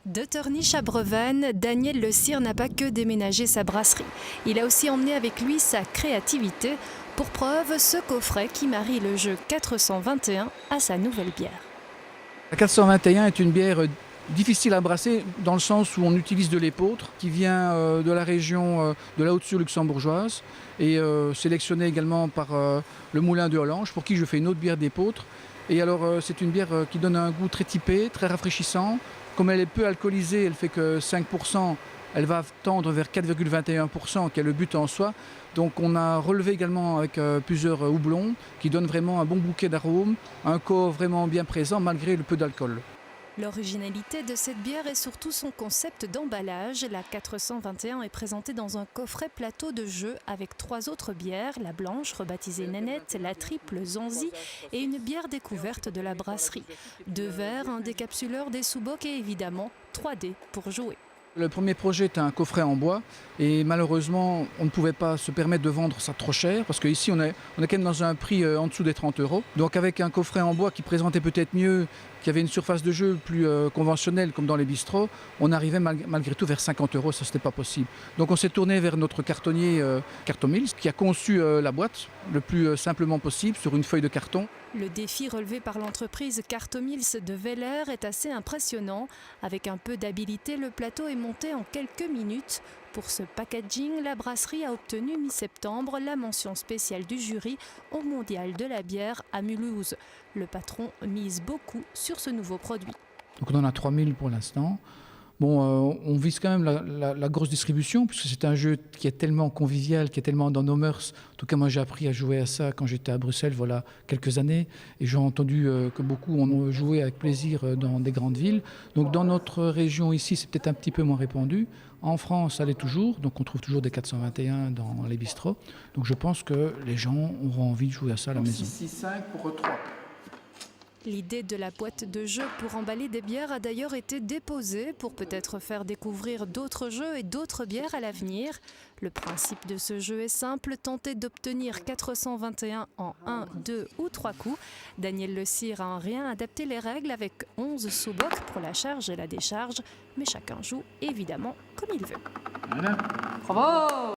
De Teurniche à Brevannes, Daniel Le Sire n'a pas que déménagé sa brasserie. Il a aussi emmené avec lui sa créativité. Pour preuve, ce coffret qui marie le jeu 421 à sa nouvelle bière. La 421 est une bière difficile à brasser dans le sens où on utilise de l'épeautre qui vient de la région de la Haute-Sur luxembourgeoise et sélectionnée également par le moulin de Hollange pour qui je fais une autre bière d'épeautre. Et alors c'est une bière qui donne un goût très typé, très rafraîchissant. Comme elle est peu alcoolisée, elle fait que 5%, elle va tendre vers 4,21% qui est le but en soi. Donc on a relevé également avec plusieurs houblons qui donnent vraiment un bon bouquet d'arômes, un corps vraiment bien présent malgré le peu d'alcool. L'originalité de cette bière est surtout son concept d'emballage. La 421 est présentée dans un coffret plateau de jeu avec 3 autres bières, la blanche rebaptisée Nénette, la triple Zanzi et une bière découverte de la brasserie. 2 verres, un décapsuleur, des sous-bocs et évidemment 3D pour jouer. Le premier projet était un coffret en bois et malheureusement on ne pouvait pas se permettre de vendre ça trop cher parce qu'ici on est quand même dans un prix en dessous des 30 €. Donc avec un coffret en bois qui présentait peut-être mieux, qui avait une surface de jeu plus conventionnelle comme dans les bistrots, on arrivait malgré tout vers 50 €, ça c'était pas possible. Donc on s'est tourné vers notre cartonnier Cartomils qui a conçu la boîte le plus simplement possible sur une feuille de carton. Le défi relevé par l'entreprise Cartomils de Veller est assez impressionnant. Avec un peu d'habileté, le plateau est monté en quelques minutes. Pour ce packaging, la brasserie a obtenu mi-septembre la mention spéciale du jury au Mondial de la bière à Mulhouse. Le patron mise beaucoup sur ce nouveau produit. Donc on en a 3000 pour l'instant. Bon, on vise quand même la grosse distribution puisque c'est un jeu qui est tellement convivial, qui est tellement dans nos mœurs. En tout cas, moi j'ai appris à jouer à ça quand j'étais à Bruxelles, voilà, quelques années. Et j'ai entendu que beaucoup ont joué avec plaisir dans des grandes villes. Donc dans notre région ici, c'est peut-être un petit peu moins répandu. En France, ça l'est toujours. Donc on trouve toujours des 421 dans les bistrots. Donc je pense que les gens auront envie de jouer à ça à la maison. 6-6-5 pour 3. L'idée de la boîte de jeux pour emballer des bières a d'ailleurs été déposée pour peut-être faire découvrir d'autres jeux et d'autres bières à l'avenir. Le principe de ce jeu est simple, tenter d'obtenir 421 en 1, 2 ou 3 coups. Daniel Le Sire a en rien adapté les règles avec 11 sous-bocs pour la charge et la décharge, mais chacun joue évidemment comme il veut. Voilà. Bravo!